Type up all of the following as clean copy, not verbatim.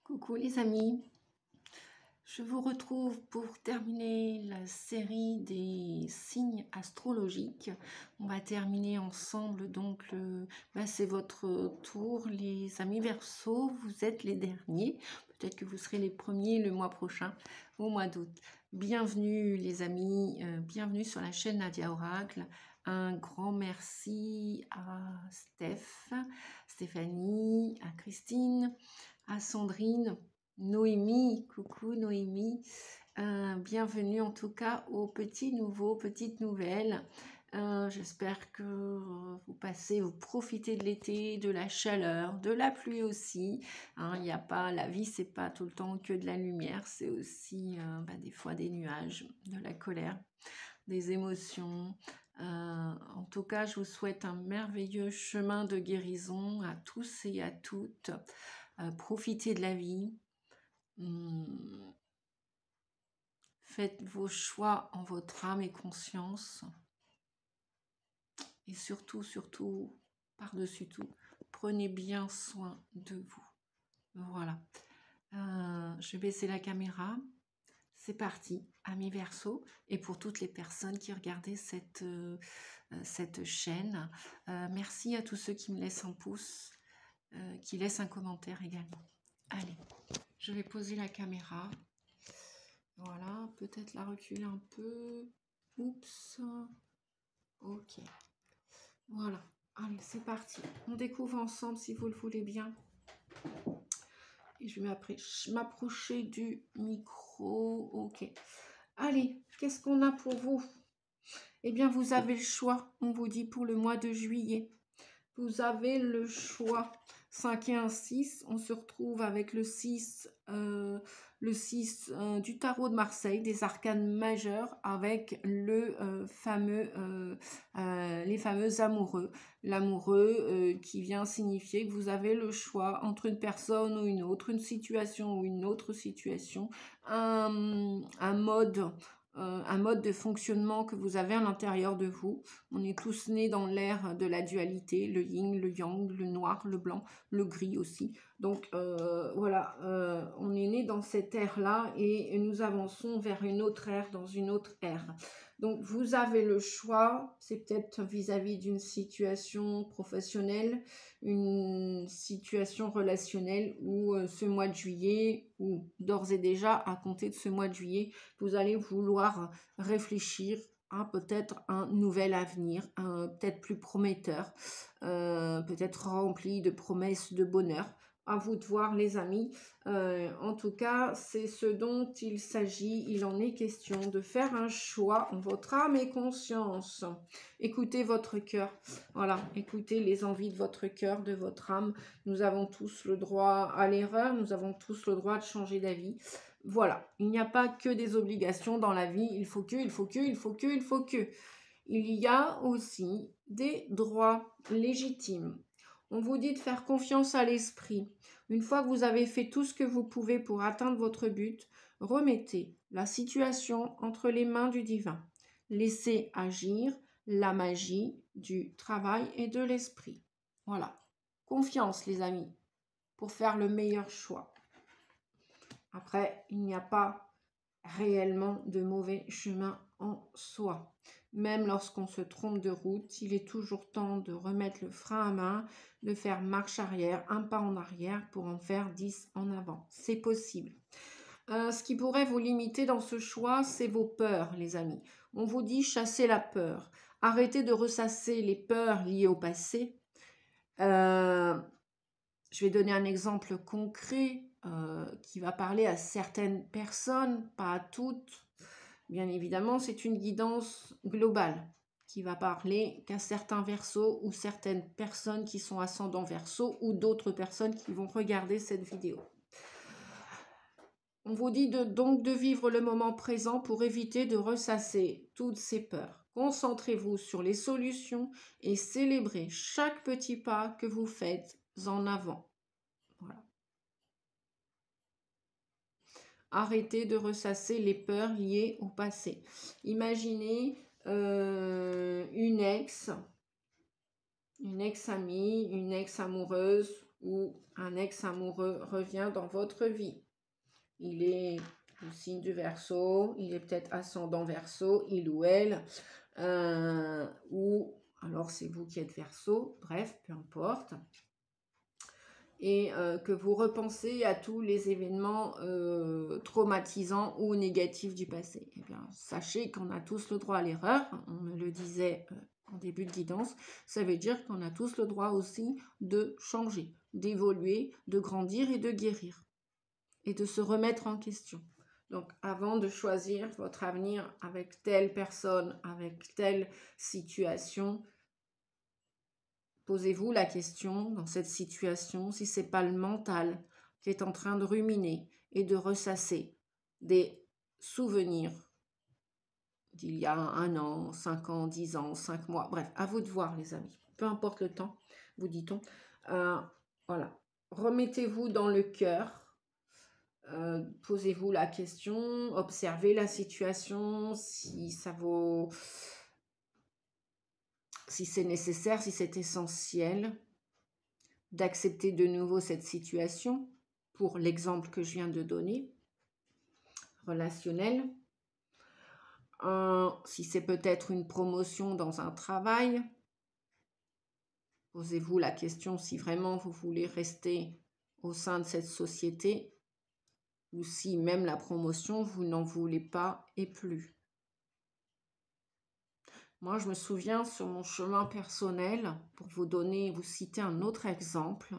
Coucou les amis, je vous retrouve pour terminer la série des signes astrologiques. On va terminer ensemble, donc c'est votre tour les amis Verseaux, vous êtes les derniers, peut-être que vous serez les premiers le mois prochain, au mois d'août. Bienvenue les amis, bienvenue sur la chaîne Nadia Oracle. Un grand merci à Stéphanie, à Christine, à Sandrine, Noémie, coucou Noémie, bienvenue en tout cas aux petits nouveaux, petites nouvelles. J'espère que vous profitez de l'été, de la chaleur, de la pluie aussi. Il n'y a pas, la vie c'est pas tout le temps que de la lumière, c'est aussi des fois des nuages, de la colère, des émotions. En tout cas, je vous souhaite un merveilleux chemin de guérison à tous et à toutes. Profitez de la vie. Faites vos choix en votre âme et conscience. Et surtout, par-dessus tout, prenez bien soin de vous. Voilà. Je vais baisser la caméra. C'est parti, amis Verseaux. Et pour toutes les personnes qui regardaient cette chaîne, merci à tous ceux qui me laissent un pouce, qui laissent un commentaire également. Allez, je vais poser la caméra. Voilà, peut-être la reculer un peu. Oups. Ok. Voilà. Allez, c'est parti. On découvre ensemble si vous le voulez bien. Et je vais m'approcher du micro. Ok. Allez, qu'est-ce qu'on a pour vous? Eh bien, vous avez le choix. On vous dit pour le mois de juillet. Vous avez le choix. 5 et 1, 6. On se retrouve avec le 6 du tarot de Marseille, des arcanes majeures, avec les fameux amoureux. L'amoureux qui vient signifier que vous avez le choix entre une personne ou une autre, une situation ou une autre situation, un mode de fonctionnement que vous avez à l'intérieur de vous. On est tous nés dans l'ère de la dualité, le yin, le yang, le noir, le blanc, le gris aussi. Donc voilà, on est né dans cette ère-là et nous avançons vers une autre ère, dans une autre ère. Donc vous avez le choix, c'est peut-être vis-à-vis d'une situation professionnelle, une situation relationnelle où ce mois de juillet, ou d'ores et déjà à compter de ce mois de juillet, vous allez vouloir réfléchir à peut-être un nouvel avenir, peut-être plus prometteur, peut-être rempli de promesses de bonheur. À vous de voir les amis. En tout cas, c'est ce dont il s'agit. Il en est question de faire un choix en votre âme et conscience. Écoutez votre cœur. Voilà, écoutez les envies de votre cœur, de votre âme. Nous avons tous le droit à l'erreur. Nous avons tous le droit de changer d'avis. Voilà, il n'y a pas que des obligations dans la vie. Il faut que. Il y a aussi des droits légitimes. On vous dit de faire confiance à l'esprit. Une fois que vous avez fait tout ce que vous pouvez pour atteindre votre but, remettez la situation entre les mains du divin. Laissez agir la magie du travail et de l'esprit. Voilà. Confiance, les amis, pour faire le meilleur choix. Après, il n'y a pas réellement de mauvais chemin en soi. Même lorsqu'on se trompe de route, il est toujours temps de remettre le frein à main, de faire marche arrière, un pas en arrière pour en faire 10 en avant. C'est possible. Ce qui pourrait vous limiter dans ce choix, c'est vos peurs, les amis. On vous dit chasser la peur. Arrêtez de ressasser les peurs liées au passé. Je vais donner un exemple concret qui va parler à certaines personnes, pas à toutes. Bien évidemment, c'est une guidance globale qui va parler qu'à certains Verseaux ou certaines personnes qui sont ascendants Verseaux ou d'autres personnes qui vont regarder cette vidéo. On vous dit donc de vivre le moment présent pour éviter de ressasser toutes ces peurs. Concentrez-vous sur les solutions et célébrez chaque petit pas que vous faites en avant. Voilà. Arrêtez de ressasser les peurs liées au passé. Imaginez une ex-amie, une ex-amoureuse, ou un ex amoureux revient dans votre vie. Il est du signe du Verseau, il est peut-être ascendant Verseau, il ou elle, ou alors c'est vous qui êtes Verseau, bref, peu importe. Et que vous repensez à tous les événements traumatisants ou négatifs du passé. Eh bien, sachez qu'on a tous le droit à l'erreur, on me le disait en début de guidance, ça veut dire qu'on a tous le droit aussi de changer, d'évoluer, de grandir et de guérir, et de se remettre en question. Donc, avant de choisir votre avenir avec telle personne, avec telle situation, posez-vous la question, dans cette situation, si ce n'est pas le mental qui est en train de ruminer et de ressasser des souvenirs d'il y a 1 an, 5 ans, 10 ans, 5 mois. Bref, à vous de voir, les amis. Peu importe le temps, vous dit-on. Voilà. Remettez-vous dans le cœur. Posez-vous la question. Observez la situation. Si ça vaut... Si c'est nécessaire, si c'est essentiel d'accepter de nouveau cette situation, pour l'exemple que je viens de donner, relationnel. Si c'est peut-être une promotion dans un travail, posez-vous la question si vraiment vous voulez rester au sein de cette société, ou si même la promotion, vous n'en voulez pas et plus. Moi, je me souviens sur mon chemin personnel, pour vous citer un autre exemple,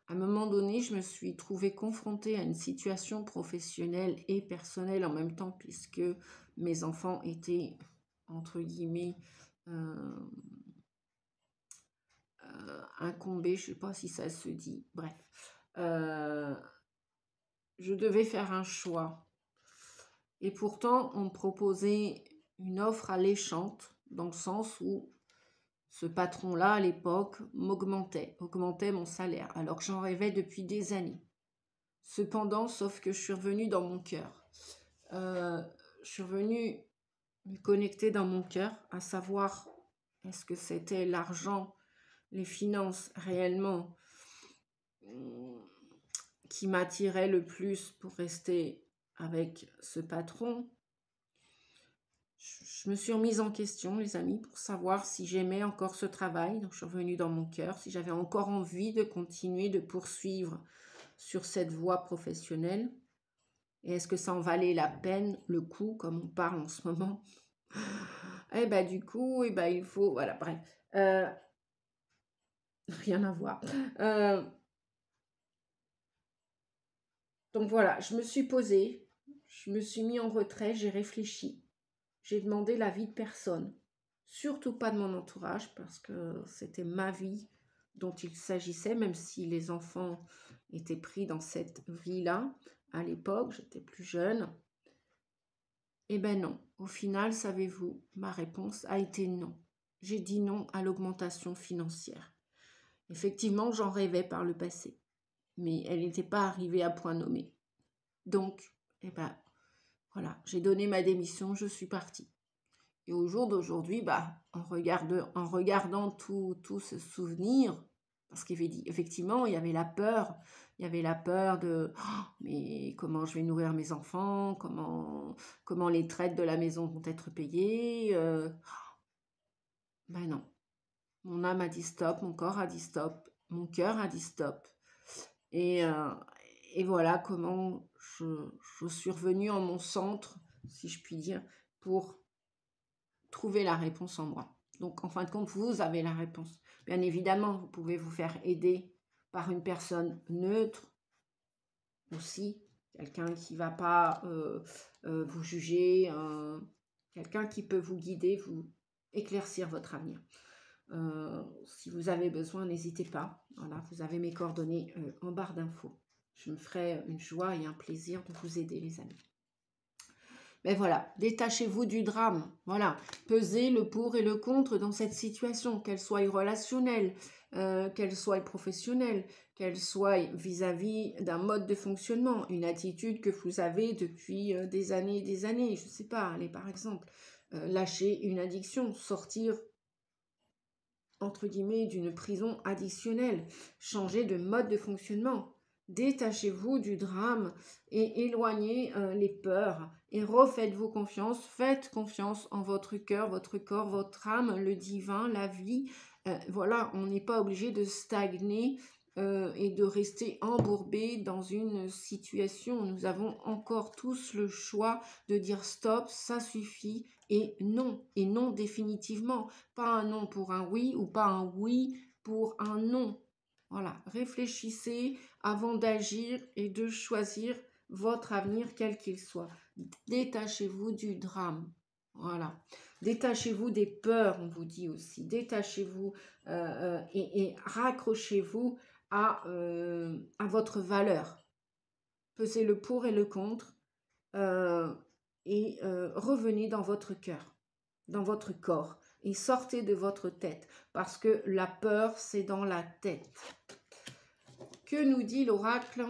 à un moment donné, je me suis trouvée confrontée à une situation professionnelle et personnelle en même temps, puisque mes enfants étaient, entre guillemets, incombés, je ne sais pas si ça se dit, bref. Je devais faire un choix. Et pourtant, on me proposait une offre alléchante, dans le sens où ce patron-là, à l'époque, augmentait mon salaire, alors que j'en rêvais depuis des années. Cependant, sauf que je suis revenue dans mon cœur. Je suis revenue me connecter dans mon cœur, à savoir, est-ce que c'était l'argent, les finances réellement qui m'attiraient le plus pour rester avec ce patron. Je me suis remise en question, les amis, pour savoir si j'aimais encore ce travail. Donc, je suis revenue dans mon cœur, si j'avais encore envie de continuer, de poursuivre sur cette voie professionnelle. Et est-ce que ça en valait la peine, le coup, comme on parle en ce moment? Eh ben, du coup, il faut... Voilà, bref. Rien à voir. Donc voilà, je me suis posée, je me suis mis en retrait, j'ai réfléchi. J'ai demandé l'avis de personne, surtout pas de mon entourage, parce que c'était ma vie dont il s'agissait, même si les enfants étaient pris dans cette vie-là. À l'époque, j'étais plus jeune. Eh ben non, au final, savez-vous, ma réponse a été non. J'ai dit non à l'augmentation financière. Effectivement, j'en rêvais par le passé, mais elle n'était pas arrivée à point nommé. Donc, voilà, j'ai donné ma démission, je suis partie. Et au jour d'aujourd'hui, en regardant tout ce souvenir, parce qu'effectivement, il y avait la peur de mais comment je vais nourrir mes enfants, comment les traites de la maison vont être payées. Non, mon âme a dit stop, mon corps a dit stop, mon cœur a dit stop. Et voilà comment je suis revenue en mon centre, si je puis dire, pour trouver la réponse en moi. Donc, en fin de compte, vous avez la réponse. Bien évidemment, vous pouvez vous faire aider par une personne neutre aussi, quelqu'un qui ne va pas vous juger, quelqu'un qui peut vous guider, vous éclaircir votre avenir. Si vous avez besoin, n'hésitez pas. Voilà, vous avez mes coordonnées en barre d'infos. Je me ferai une joie et un plaisir de vous aider, les amis. Mais voilà, détachez-vous du drame. Voilà, pesez le pour et le contre dans cette situation, qu'elle soit relationnelle, qu'elle soit professionnelle, qu'elle soit vis-à-vis d'un mode de fonctionnement, une attitude que vous avez depuis des années, je ne sais pas, allez par exemple, lâcher une addiction, sortir entre guillemets, d'une prison additionnelle. Changez de mode de fonctionnement. Détachez-vous du drame et éloignez les peurs et refaites-vous confiance. Faites confiance en votre cœur, votre corps, votre âme, le divin, la vie. Voilà, on n'est pas obligé de stagner et de rester embourbé dans une situation. Nous avons encore tous le choix de dire stop, ça suffit, et non définitivement. Pas un non pour un oui ou pas un oui pour un non. Voilà, réfléchissez avant d'agir et de choisir votre avenir quel qu'il soit. Détachez-vous du drame. Voilà. Détachez-vous des peurs, on vous dit aussi. Détachez-vous et raccrochez-vous à votre valeur. Pesez le pour et le contre et revenez dans votre cœur, dans votre corps et sortez de votre tête parce que la peur, c'est dans la tête. Que nous dit l'oracle ?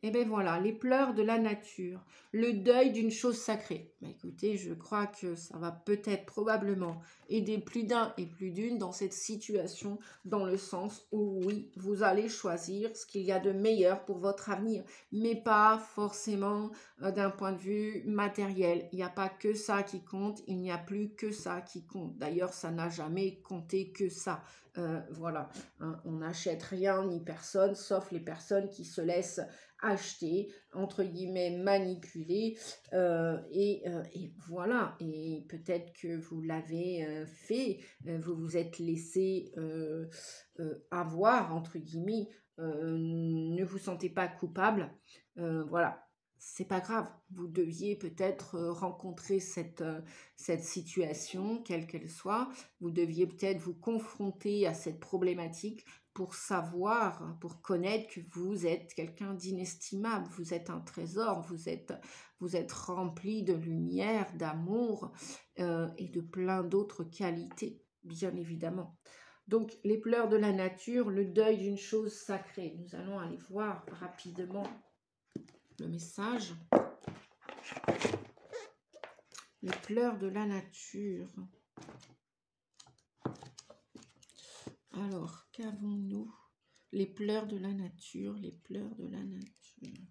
Eh bien voilà, les pleurs de la nature, le deuil d'une chose sacrée. Bah, écoutez, je crois que ça va peut-être probablement aider plus d'un et plus d'une dans cette situation, dans le sens où oui, vous allez choisir ce qu'il y a de meilleur pour votre avenir, mais pas forcément d'un point de vue matériel. Il n'y a pas que ça qui compte, il n'y a plus que ça qui compte. D'ailleurs, ça n'a jamais compté que ça. Voilà, hein, on n'achète rien ni personne, sauf les personnes qui se laissent acheter, entre guillemets, manipuler, et voilà, et peut-être que vous l'avez fait, vous vous êtes laissé avoir, entre guillemets, ne vous sentez pas coupable, voilà. C'est pas grave, vous deviez peut-être rencontrer cette situation, quelle qu'elle soit, vous deviez peut-être vous confronter à cette problématique pour savoir, pour connaître que vous êtes quelqu'un d'inestimable, vous êtes un trésor, vous êtes rempli de lumière, d'amour et de plein d'autres qualités, bien évidemment. Donc, les pleurs de la nature, le deuil d'une chose sacrée. Nous allons aller voir rapidement le message. Les pleurs de la nature. Alors, qu'avons-nous? Les pleurs de la nature, les pleurs de la nature.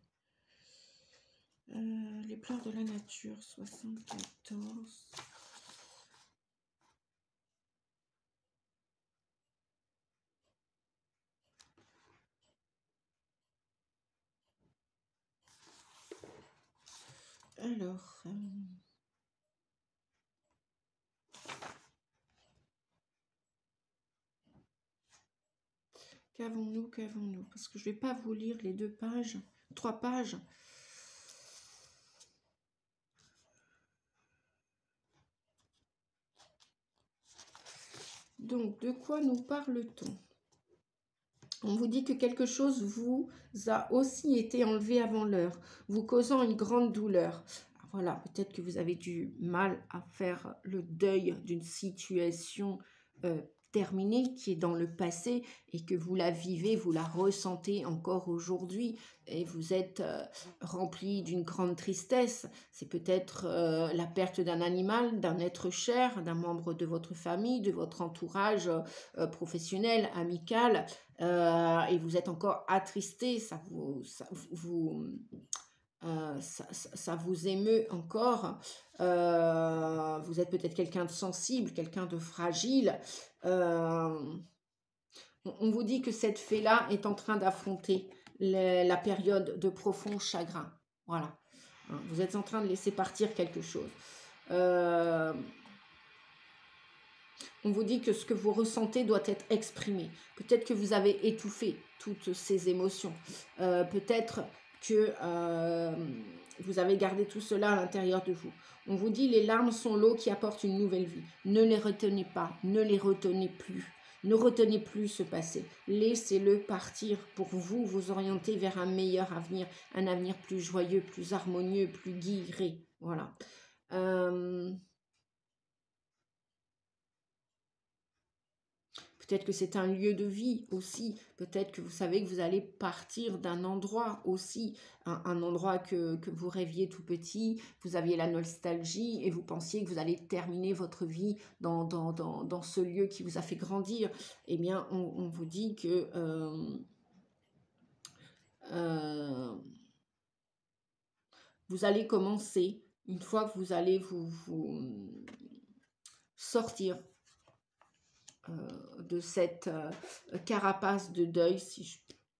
Les pleurs de la nature, 74. Alors, qu'avons-nous? Parce que je ne vais pas vous lire les 2 pages, 3 pages. Donc, de quoi nous parle-t-on? On vous dit que quelque chose vous a aussi été enlevé avant l'heure, vous causant une grande douleur. Voilà, peut-être que vous avez du mal à faire le deuil d'une situation terminée qui est dans le passé et que vous la vivez, vous la ressentez encore aujourd'hui et vous êtes rempli d'une grande tristesse. C'est peut-être la perte d'un animal, d'un être cher, d'un membre de votre famille, de votre entourage professionnel, amical, et vous êtes encore attristé, ça vous émeut encore, vous êtes peut-être quelqu'un de sensible, quelqu'un de fragile, on vous dit que cette fée-là est en train d'affronter la période de profond chagrin, voilà, vous êtes en train de laisser partir quelque chose, on vous dit que ce que vous ressentez doit être exprimé, peut-être que vous avez étouffé toutes ces émotions, peut-être que vous avez gardé tout cela à l'intérieur de vous. On vous dit les larmes sont l'eau qui apporte une nouvelle vie. Ne les retenez pas, ne les retenez plus. Ne retenez plus ce passé. Laissez-le partir pour vous, vous orienter vers un meilleur avenir, un avenir plus joyeux, plus harmonieux, plus guiré. Voilà. Peut-être que c'est un lieu de vie aussi. Peut-être que vous savez que vous allez partir d'un endroit aussi. Un endroit que vous rêviez tout petit. Vous aviez la nostalgie et vous pensiez que vous allez terminer votre vie dans ce lieu qui vous a fait grandir. Eh bien, on vous dit que... vous allez commencer, une fois que vous allez vous sortir de cette carapace de deuil, si je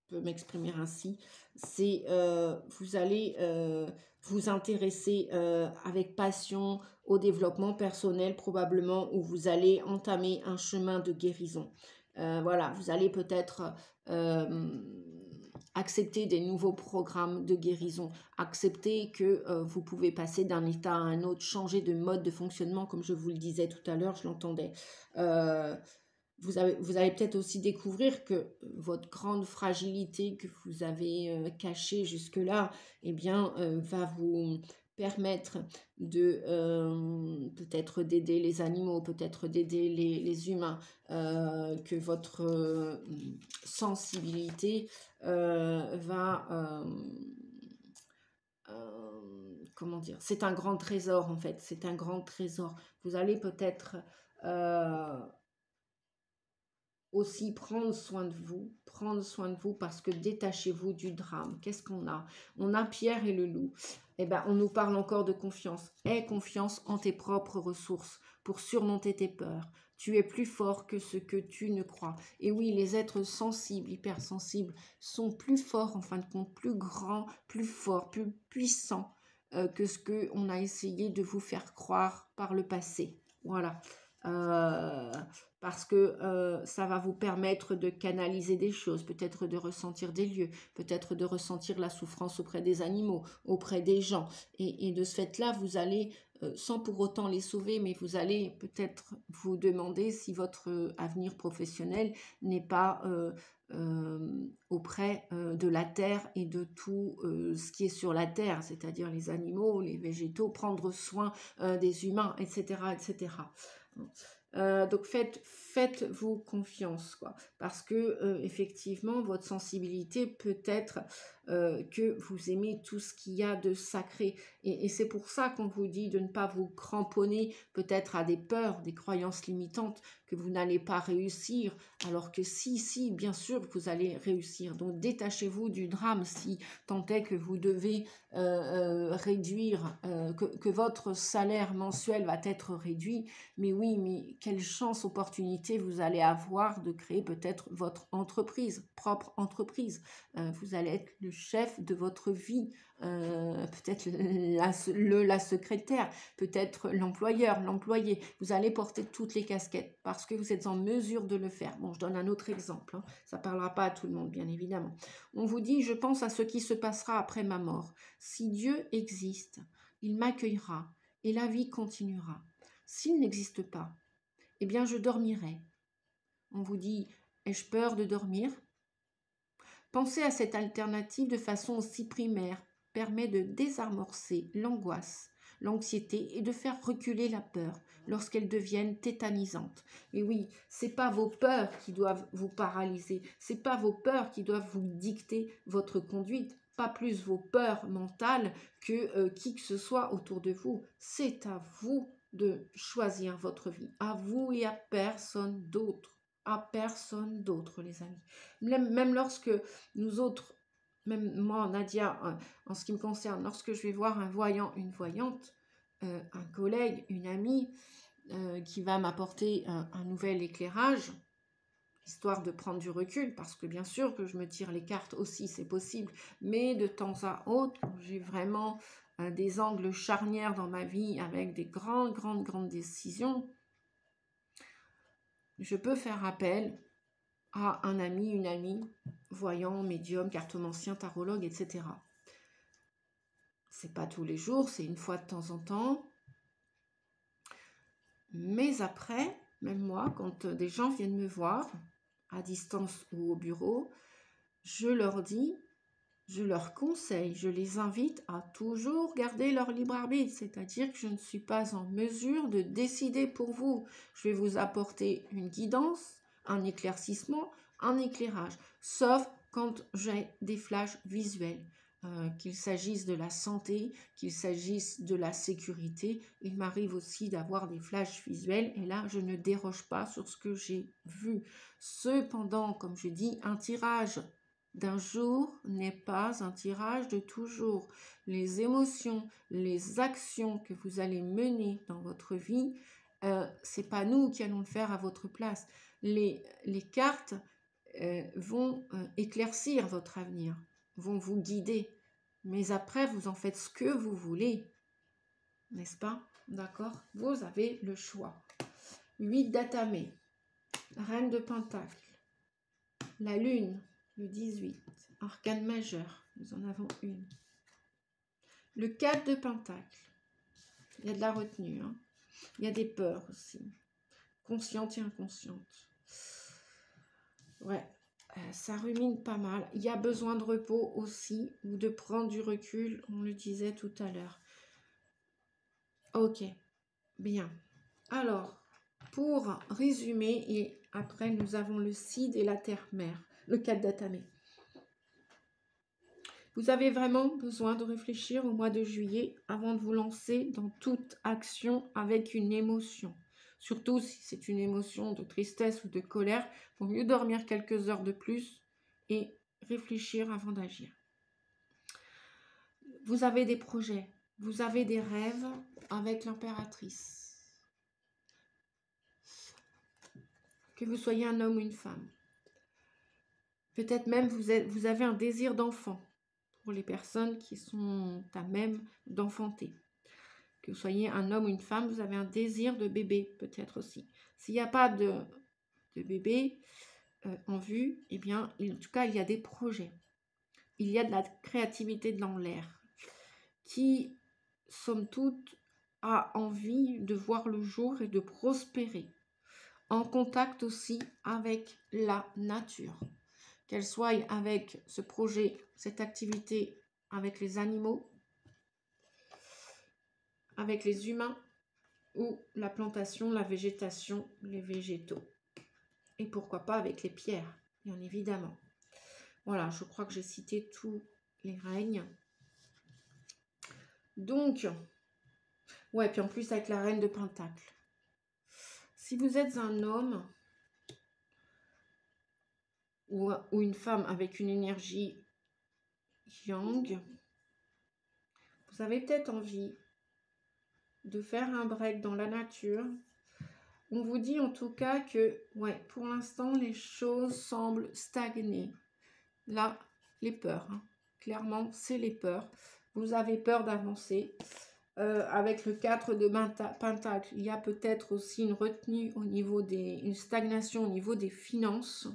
peux m'exprimer ainsi, c'est vous allez vous intéresser avec passion au développement personnel probablement, où vous allez entamer un chemin de guérison. Voilà, vous allez peut-être accepter des nouveaux programmes de guérison, accepter que vous pouvez passer d'un état à un autre, changer de mode de fonctionnement, comme je vous le disais tout à l'heure, je l'entendais. Vous allez peut-être aussi découvrir que votre grande fragilité que vous avez cachée jusque-là, eh bien, va vous permettre de peut-être d'aider les animaux, peut-être d'aider les humains, que votre sensibilité va... comment dire, c'est un grand trésor en fait, c'est un grand trésor. Vous allez peut-être aussi prendre soin de vous parce que détachez-vous du drame. Qu'est-ce qu'on a? On a Pierre et le loup. Eh bien, on nous parle encore de confiance. Aie confiance en tes propres ressources pour surmonter tes peurs. Tu es plus fort que ce que tu ne crois. Et oui, les êtres sensibles, hypersensibles, sont plus forts, en fin de compte, plus grands, plus forts, plus puissants que ce qu'on a essayé de vous faire croire par le passé. Voilà. Parce que ça va vous permettre de canaliser des choses, peut-être de ressentir des lieux, peut-être de ressentir la souffrance auprès des animaux, auprès des gens. Et de ce fait-là, vous allez, sans pour autant les sauver, mais vous allez peut-être vous demander si votre avenir professionnel n'est pas auprès de la terre et de tout ce qui est sur la terre, c'est-à-dire les animaux, les végétaux, prendre soin des humains, etc., etc. Donc faites-vous confiance, quoi, parce que effectivement votre sensibilité peut être que vous aimez tout ce qu'il y a de sacré, et c'est pour ça qu'on vous dit de ne pas vous cramponner peut-être à des peurs, des croyances limitantes, que vous n'allez pas réussir, alors que si, bien sûr vous allez réussir. Donc détachez-vous du drame si tant est que vous devez réduire, que votre salaire mensuel va être réduit. Mais oui, mais quelle chance, opportunité vous allez avoir de créer peut-être votre entreprise, propre entreprise. Vous allez être le chef de votre vie, peut-être la secrétaire, peut-être l'employeur, l'employé. Vous allez porter toutes les casquettes parce que vous êtes en mesure de le faire. Bon, je donne un autre exemple, hein. Ça ne parlera pas à tout le monde, bien évidemment. On vous dit, je pense à ce qui se passera après ma mort. Si Dieu existe, il m'accueillera et la vie continuera. S'il n'existe pas, eh bien je dormirai. On vous dit, ai-je peur de dormir? Pensez à cette alternative de façon aussi primaire, permet de désamorcer l'angoisse, l'anxiété et de faire reculer la peur lorsqu'elles deviennent tétanisantes. Et oui, c'est pas vos peurs qui doivent vous paralyser, c'est pas vos peurs qui doivent vous dicter votre conduite, pas plus vos peurs mentales que qui que ce soit autour de vous. C'est à vous de choisir votre vie, à vous et à personne d'autre. À personne d'autre, les amis. Même lorsque nous autres, même moi, Nadia, en ce qui me concerne, lorsque je vais voir un voyant, une voyante, un collègue, une amie, qui va m'apporter un nouvel éclairage, histoire de prendre du recul, parce que bien sûr que je me tire les cartes aussi, c'est possible, mais de temps à autre, j'ai vraiment des angles charnières dans ma vie avec des grandes décisions, je peux faire appel à un ami, une amie, voyant, médium, cartomancien, tarologue, etc. C'est pas tous les jours, c'est une fois de temps en temps. Mais après, même moi, quand des gens viennent me voir, à distance ou au bureau, je leur dis, je leur conseille, je les invite à toujours garder leur libre arbitre, c'est-à-dire que je ne suis pas en mesure de décider pour vous. Je vais vous apporter une guidance, un éclaircissement, un éclairage, sauf quand j'ai des flashs visuels. Qu'il s'agisse de la santé, qu'il s'agisse de la sécurité. Il m'arrive aussi d'avoir des flashs visuels et là, je ne déroge pas sur ce que j'ai vu. Cependant, comme je dis, un tirage d'un jour n'est pas un tirage de toujours. Les émotions, les actions que vous allez mener dans votre vie, c'est pas nous qui allons le faire à votre place. Les cartes vont éclaircir votre avenir, vont vous guider. Mais après, vous en faites ce que vous voulez. N'est-ce pas? D'accord? Vous avez le choix. 8 d'Atamé. Reine de Pentacle. La Lune, le 18. Arcane majeur. Nous en avons une. Le 4 de Pentacle. Il y a de la retenue. Hein. Il y a des peurs aussi. Conscientes et inconscientes. Ouais. Ça rumine pas mal. Il y a besoin de repos aussi, ou de prendre du recul, on le disait tout à l'heure. Ok, bien. Alors, pour résumer, et après nous avons le Cid et la Terre-Mère, le 4 d'Atamé. Vous avez vraiment besoin de réfléchir au mois de juillet avant de vous lancer dans toute action avec une émotion. Surtout si c'est une émotion de tristesse ou de colère, il vaut mieux dormir quelques heures de plus et réfléchir avant d'agir. Vous avez des projets, vous avez des rêves avec l'impératrice. Que vous soyez un homme ou une femme. Peut-être même vous avez un désir d'enfant pour les personnes qui sont à même d'enfanter. Que vous soyez un homme ou une femme, vous avez un désir de bébé peut-être aussi. S'il n'y a pas de bébé en vue, eh bien, en tout cas, il y a des projets. Il y a de la créativité dans l'air qui, somme toute, a envie de voir le jour et de prospérer. En contact aussi avec la nature. Qu'elle soit avec ce projet, cette activité avec les animaux, avec les humains, ou la plantation, la végétation, les végétaux. Et pourquoi pas avec les pierres, bien évidemment. Voilà, je crois que j'ai cité tous les règnes. Donc, ouais, puis en plus avec la reine de Pentacle. Si vous êtes un homme ou une femme avec une énergie yang, vous avez peut-être envie de faire un break dans la nature. On vous dit en tout cas que, ouais, pour l'instant, les choses semblent stagner. Là, les peurs, hein. Clairement, c'est les peurs. Vous avez peur d'avancer. Avec le 4 de Pentacle, il y a peut-être aussi une retenue au niveau une stagnation au niveau des finances.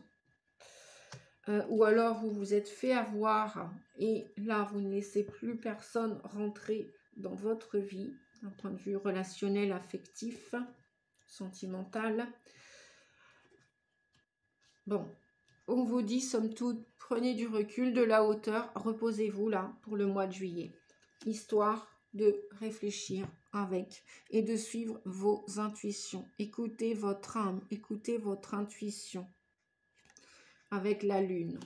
Ou alors vous vous êtes fait avoir et là, vous ne laissez plus personne rentrer dans votre vie, d'un point de vue relationnel, affectif, sentimental. Bon, on vous dit, somme toute, prenez du recul, de la hauteur, reposez-vous là pour le mois de juillet, histoire de réfléchir avec et de suivre vos intuitions. Écoutez votre âme, écoutez votre intuition avec la lune.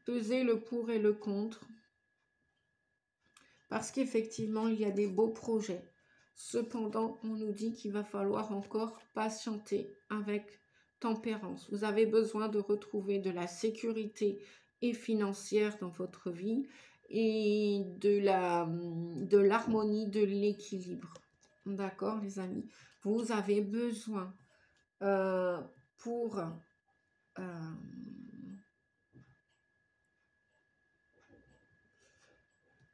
Pesez le pour et le contre, parce qu'effectivement, il y a des beaux projets. Cependant, on nous dit qu'il va falloir encore patienter avec tempérance. Vous avez besoin de retrouver de la sécurité et financière dans votre vie et de l'harmonie, de l'équilibre. D'accord, les amis? Vous avez besoin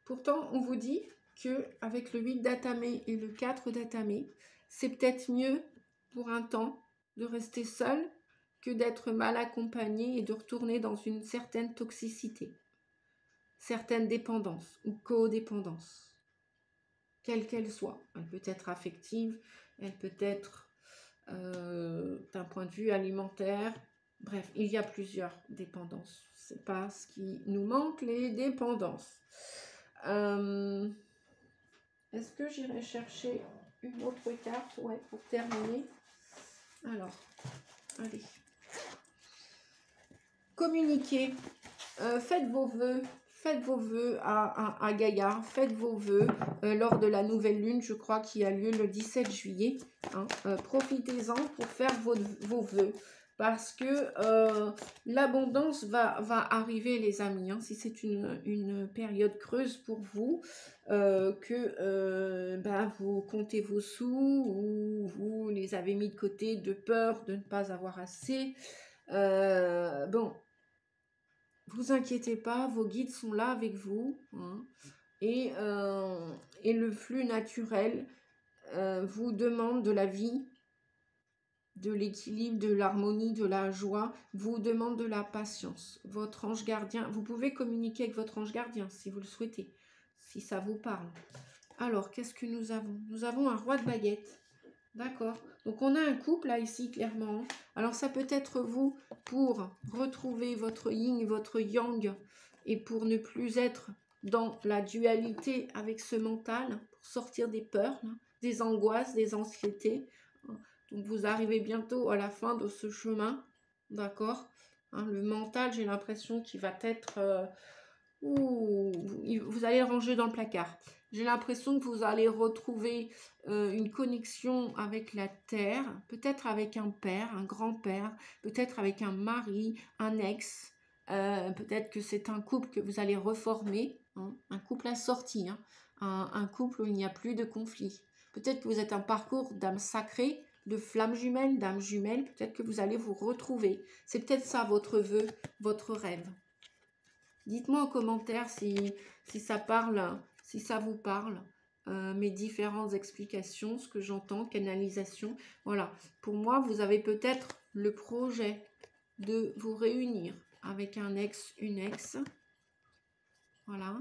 Pourtant, on vous dit qu'avec le 8 d'Atamé et le 4 d'Atamé, c'est peut-être mieux pour un temps de rester seul que d'être mal accompagné et de retourner dans une certaine toxicité, certaine dépendance ou codépendance, quelle qu'elle soit. Elle peut être affective, elle peut être d'un point de vue alimentaire. Bref, il y a plusieurs dépendances. C'est pas ce qui nous manque, les dépendances. Est-ce que j'irai chercher une autre carte, ouais, pour terminer? Alors, Allez. Communiquez. Faites vos vœux à Gaïa, faites vos vœux lors de la nouvelle lune, je crois, qui a lieu le 17 juillet. Hein. Profitez-en pour faire vos vœux, parce que l'abondance va arriver, les amis. Hein. Si c'est une période creuse pour vous, vous comptez vos sous, ou vous les avez mis de côté de peur de ne pas avoir assez, bon, vous inquiétez pas, vos guides sont là avec vous. Hein, et le flux naturel vous demande de la vie, de l'équilibre, de l'harmonie, de la joie, vous demande de la patience. Votre ange gardien, vous pouvez communiquer avec votre ange gardien si vous le souhaitez, si ça vous parle. Alors, qu'est-ce que nous avons? Nous avons un roi de baguette. D'accord. Donc, on a un couple là, ici, clairement. Alors, ça peut être vous pour retrouver votre yin, votre yang, et pour ne plus être dans la dualité avec ce mental, pour sortir des peurs, là, des angoisses, des anxiétés. Donc, vous arrivez bientôt à la fin de ce chemin. D'accord. Hein, le mental, j'ai l'impression qu'il va être... vous allez le ranger dans le placard. J'ai l'impression que vous allez retrouver une connexion avec la terre, peut-être avec un père, un grand-père, peut-être avec un mari, un ex, peut-être que c'est un couple que vous allez reformer, hein, un couple assorti, hein, un couple où il n'y a plus de conflit. Peut-être que vous êtes un parcours d'âme sacrée, de flammes jumelles, d'âmes jumelles, peut-être que vous allez vous retrouver. C'est peut-être ça votre vœu, votre rêve. Dites-moi en commentaire si ça parle, si ça vous parle, mes différentes explications, ce que j'entends, canalisation. Voilà, pour moi, vous avez peut-être le projet de vous réunir avec un ex, une ex. Voilà.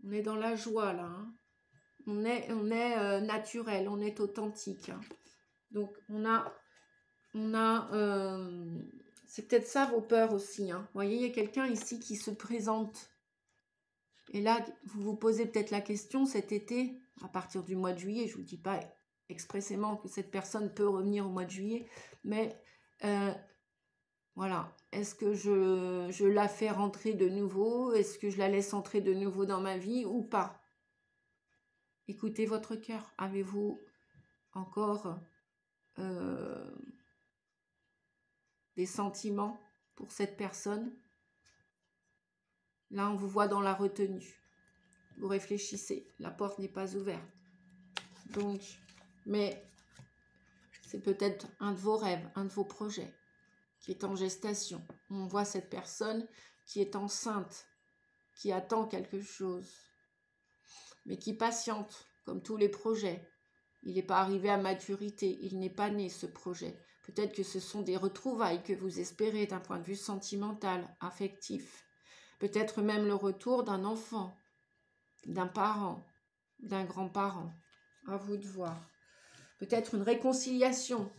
On est dans la joie là. Hein. On est naturel, on est authentique. Hein. Donc, on a c'est peut-être ça vos peurs aussi. Hein. Vous voyez, il y a quelqu'un ici qui se présente. Et là, vous vous posez peut-être la question cet été, à partir du mois de juillet, je ne vous dis pas expressément que cette personne peut revenir au mois de juillet, mais voilà, est-ce que je la fais rentrer de nouveau? Est-ce que je la laisse entrer de nouveau dans ma vie ou pas? Écoutez votre cœur. Avez-vous encore des sentiments pour cette personne? Là, on vous voit dans la retenue. Vous réfléchissez. La porte n'est pas ouverte. Donc, mais c'est peut-être un de vos rêves, un de vos projets qui est en gestation. On voit cette personne qui est enceinte, qui attend quelque chose, mais qui patiente, comme tous les projets. Il n'est pas arrivé à maturité, il n'est pas né ce projet. Peut-être que ce sont des retrouvailles que vous espérez d'un point de vue sentimental, affectif. Peut-être même le retour d'un enfant, d'un parent, d'un grand-parent. À vous de voir. Peut-être une réconciliation.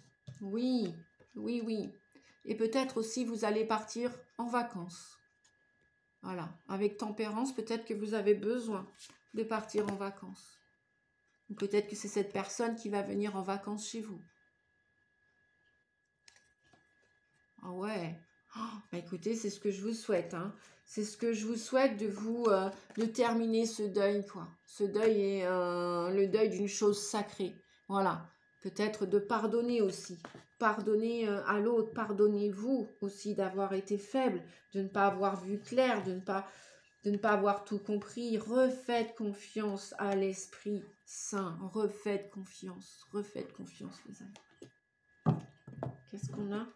Oui, oui, oui. Et peut-être aussi vous allez partir en vacances. Voilà. Avec tempérance, peut-être que vous avez besoin de partir en vacances. Ou peut-être que c'est cette personne qui va venir en vacances chez vous. Ah ouais. Oh, bah écoutez, c'est ce que je vous souhaite. Hein. C'est ce que je vous souhaite de vous, de terminer ce deuil, quoi. Ce deuil est le deuil d'une chose sacrée. Voilà. Peut-être de pardonner aussi. Pardonner à l'autre. Pardonnez-vous aussi d'avoir été faible, de ne pas avoir vu clair, de ne pas avoir tout compris. Refaites confiance à l'Esprit Saint. Refaites confiance, les amis. Qu'est-ce qu'on a?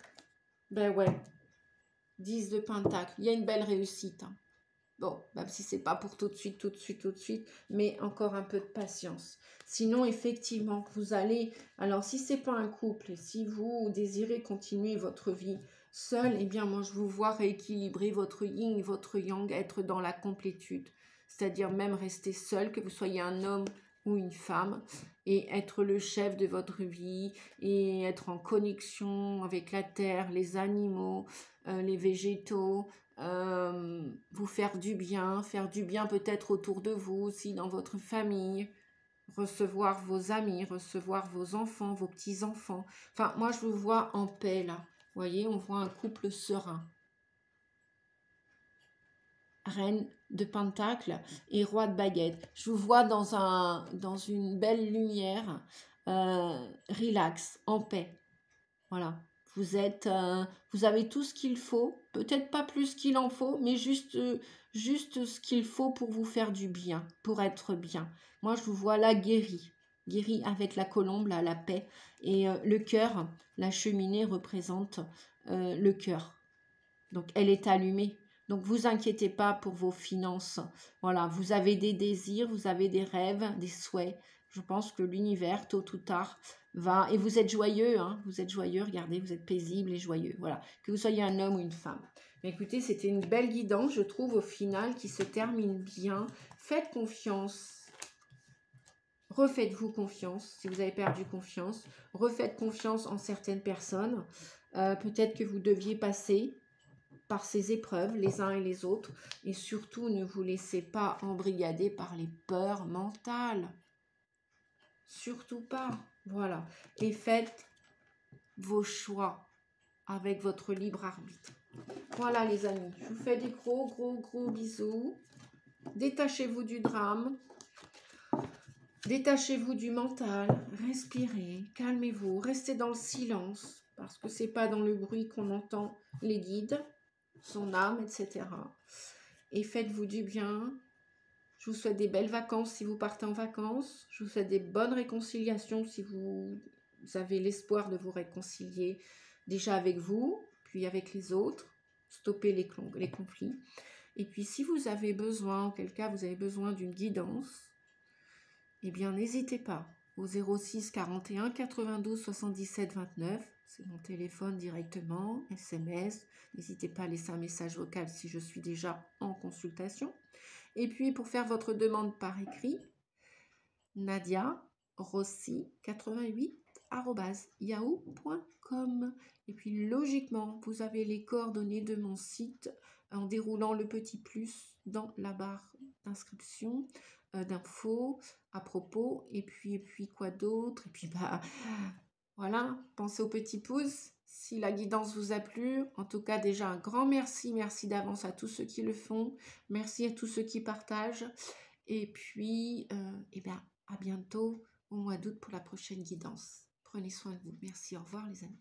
Ben ouais. 10 de pentacle. Il y a une belle réussite. Hein. Bon, même si c'est pas pour tout de suite, mais encore un peu de patience. Sinon, effectivement, vous allez... Alors, si c'est pas un couple, si vous désirez continuer votre vie seul, eh bien, moi, je vous vois rééquilibrer votre yin, votre yang, être dans la complétude. C'est-à-dire même rester seul, que vous soyez un homme ou une femme, et être le chef de votre vie, et être en connexion avec la terre, les animaux, les végétaux, vous faire du bien peut-être autour de vous aussi, dans votre famille, recevoir vos amis, recevoir vos enfants, vos petits-enfants. Enfin, moi, je vous vois en paix, là. Vous voyez, on voit un couple serein. Reine de Pentacle et Roi de Baguette. Je vous vois dans une belle lumière, relax, en paix. Voilà. Vous avez tout ce qu'il faut, peut-être pas plus qu'il en faut, mais juste ce qu'il faut pour vous faire du bien, pour être bien. Moi, je vous vois là guéri avec la colombe, là, la paix. Et le cœur, la cheminée représente le cœur. Donc, elle est allumée. Donc, vous inquiétez pas pour vos finances. Voilà, vous avez des désirs, vous avez des rêves, des souhaits. Je pense que l'univers, tôt ou tard, va... Et vous êtes joyeux, hein, vous êtes joyeux, regardez, vous êtes paisible et joyeux. Voilà, que vous soyez un homme ou une femme. Mais écoutez, c'était une belle guidance, je trouve, au final, qui se termine bien. Faites confiance. Refaites-vous confiance, si vous avez perdu confiance. Refaites confiance en certaines personnes. Peut-être que vous deviez passer par ces épreuves, les uns et les autres. Et surtout, ne vous laissez pas embrigader par les peurs mentales. Surtout pas. Voilà. Et faites vos choix avec votre libre arbitre. Voilà les amis. Je vous fais des gros bisous. Détachez-vous du drame. Détachez-vous du mental. Respirez. Calmez-vous. Restez dans le silence. Parce que c'est pas dans le bruit qu'on entend les guides, son âme, etc. Et faites-vous du bien. Je vous souhaite des belles vacances si vous partez en vacances. Je vous souhaite des bonnes réconciliations si vous avez l'espoir de vous réconcilier déjà avec vous, puis avec les autres. Stopper les conflits. Et puis si vous avez besoin, auquel cas vous avez besoin d'une guidance, eh bien n'hésitez pas au 06 41 92 77 29. C'est mon téléphone directement, SMS. N'hésitez pas à laisser un message vocal si je suis déjà en consultation. Et puis, pour faire votre demande par écrit, Nadia Rossi 88@yahoo.com. Et puis, logiquement, vous avez les coordonnées de mon site en déroulant le petit plus dans la barre d'inscription, d'infos à propos. Et puis quoi d'autre? Et puis, voilà, pensez au petit pouce. Si la guidance vous a plu, en tout cas déjà un grand merci d'avance à tous ceux qui le font, merci à tous ceux qui partagent, et puis à bientôt au mois d'août pour la prochaine guidance. Prenez soin de vous, merci, au revoir les amis.